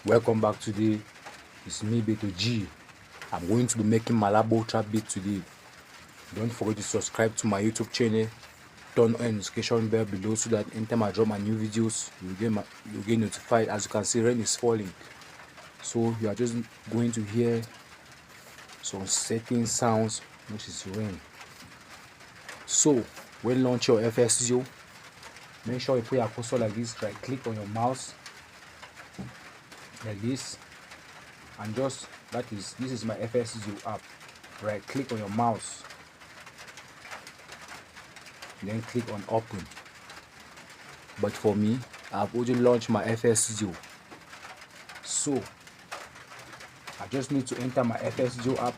Welcome back. Today it's me, Beto G. I'm going to be making Malabo trap beat today. Don't forget to subscribe to my YouTube channel, turn on notification bell below so that anytime I drop my new videos you get notified. As you can see, rain is falling, so you are just going to hear some certain sounds, which is rain. So when launch your FL Studio, make sure you put your cursor like this, right click on your mouse like this, and just this is my FL Studio app. Right click on your mouse, then click on open. But for me, I've already launched my FL Studio, so I just need to enter my FL Studio app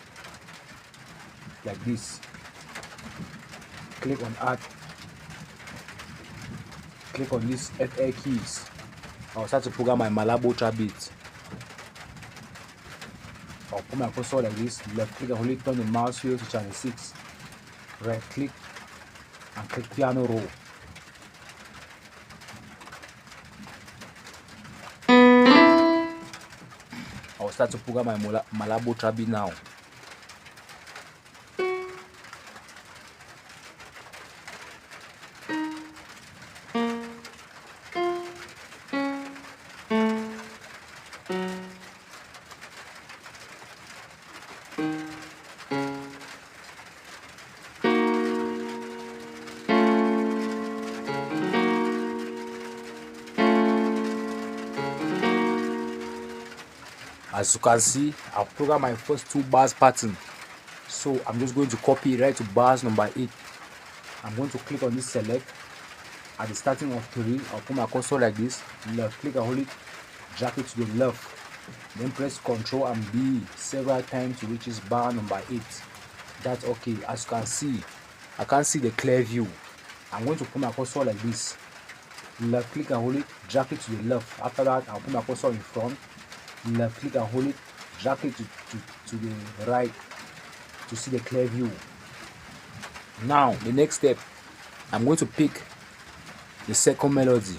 like this. Click on add, click on these FL keys. I'll start to program my Malabo trap beat. I'll put my cursor like this, left click and hold it, turn the mouse wheel to channel 6, right click and click piano roll. I'll start to program my Malabo trap beat now. As you can see, I've programmed my first 2 bars pattern, so I'm just going to copy it right to bars number 8. I'm going to click on this select. At the starting of 3, I'll put my cursor like this, left click and hold it, drag it to the left, then press Ctrl and B several times to reach this bar number 8. That's okay. As you can see, I can't see the clear view. I'm going to put my cursor like this, left click and hold it, drag it to the left. After that, I'll put my cursor in front, left click and hold it, drag it to the right to see the clear view. Now the next step, I'm going to pick the second melody,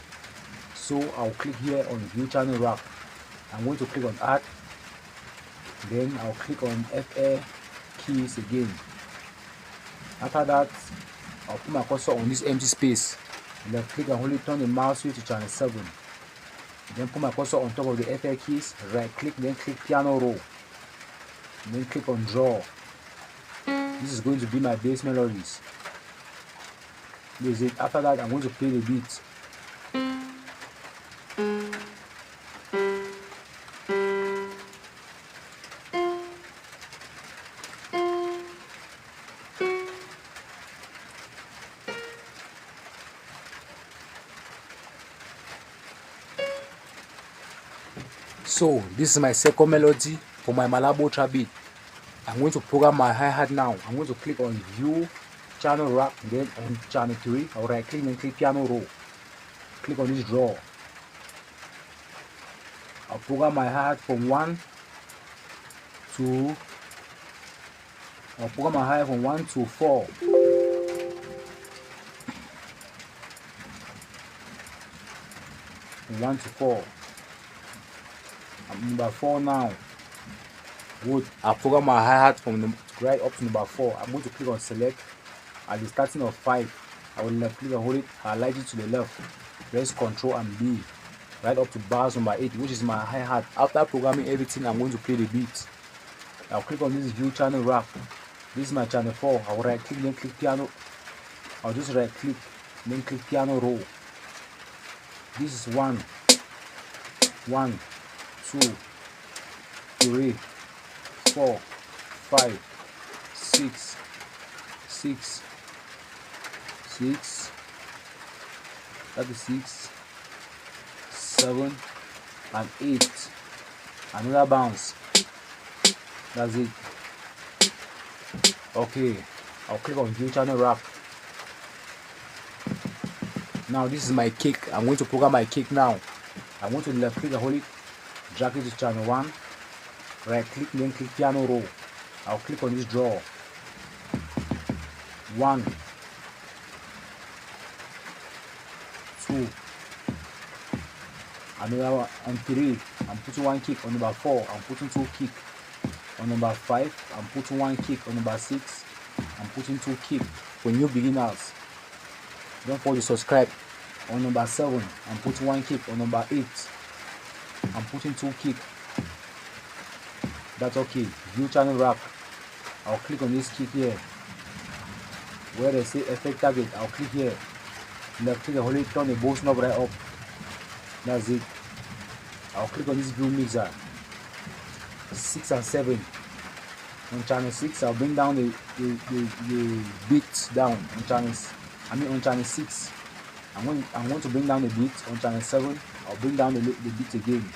so I'll click here on view channel rack. I'm going to click on add, then I'll click on FL keys again. After that, I'll put my cursor on this empty space, left click and hold it, turn the mouse wheel to channel 7, then put my cursor on top of the FL keys, right click, then click piano roll, then click on draw. This is going to be my bass melodies. This is it. After that, I'm going to play the beat. So this is my second melody for my Malabo trap beat. I'm going to program my hi-hat now. I'm going to click on view channel rack, then on channel 3, I'll right click and click piano roll. Click on this draw. I'll program my hi-hat from 1 to I'll program my hi-hat from 1 to 4. From 1 to 4. I'm number 4 now. Good. I'll program my hi-hat from right up to number 4. I'm going to click on select. At the starting of 5, I will left click and hold it, highlight it to the left, press Ctrl and B, right up to bars number 8, which is my hi-hat. After programming everything, I'm going to play the beat. I'll click on this view channel rack. This is my channel 4. I'll right click, then click piano. I'll just right click, then click piano roll. This is 1, 1, 2, 3, 4, 5, 6, 6, 6, that is 6, 7, and 8. Another bounce. That's it. Okay, I'll click on view channel rack. Now this is my kick. I'm going to program my kick now. I'm going to left click and hold it, drag it to channel 1, right click, then click piano roll. I'll click on this draw. 1, 2, another one, and 3. I'm putting 1 kick. On number 4, I'm putting 2 kick. On number 5, I'm putting 1 kick. On number 6, I'm putting 2 kick. For new beginners, don't forget to subscribe. On number 7, I'm putting 1 kick. On number 8, I'm putting 2 kick. That's okay. View channel rack. I'll click on this kick here. Where they say effect target, I'll click here. Left click and hold it, turn the boss knob right up. That's it. I'll click on this view mixer. 6 and 7. On channel 6, I'll bring down the beat down on on channel 6. I'm going to bring down the beat. On channel 7, I'll bring down the beat again.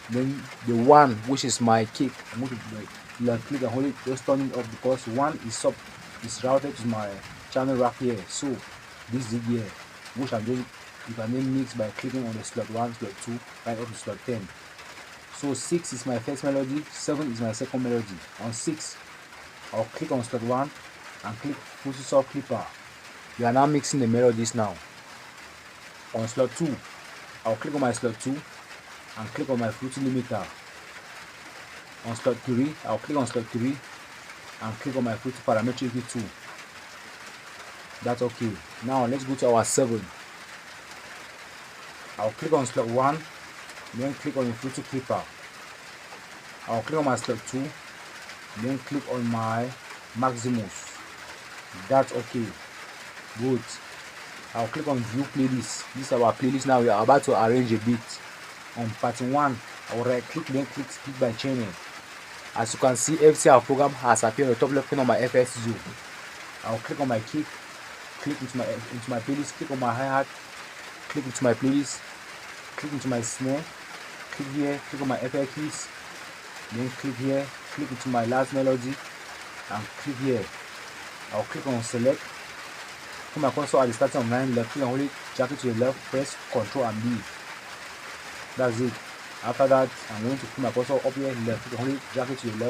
Then the 1, which is my kick, I'm going to left click and hold it, just turn it up, because 1 is routed to my channel rack here. So this zig here, which I'm doing, you can then mix by clicking on the slot 1, slot 2, right up to slot 10. So 6 is my first melody, 7 is my second melody. On 6, I'll click on slot 1 and click Fruity Soft Clipper. We are now mixing the melodies now. On slot 2, I'll click on my slot 2 and click on my Fruity Limiter. On slot 3, I'll click on slot 3 and click on my Fruity Parametric E2. That's okay. Now let's go to our 7. I'll click on slot 1, then click on the Fruity Clipper. I'll click on my slot 2, then click on my Maximus. That's okay. Good. I'll click on View Playlist. This is our playlist now. We are about to arrange a beat. On pattern 1, I will right click, then click Split by Channel. As you can see, everything our program has appeared on the top left corner of my FS Studio. I'll click on my kick, click into my playlist, click on my hi-hat, click into my playlist, click into my snare, click here, click on my FL keys, then click here, click into my last melody, and click here. I'll click on select. Put my cursor at the starting of 9, left click and hold it, drag it to the left, press Ctrl and B. That's it. After that, I'm going to put my cursor up here, left click and hold it, drag it to the left.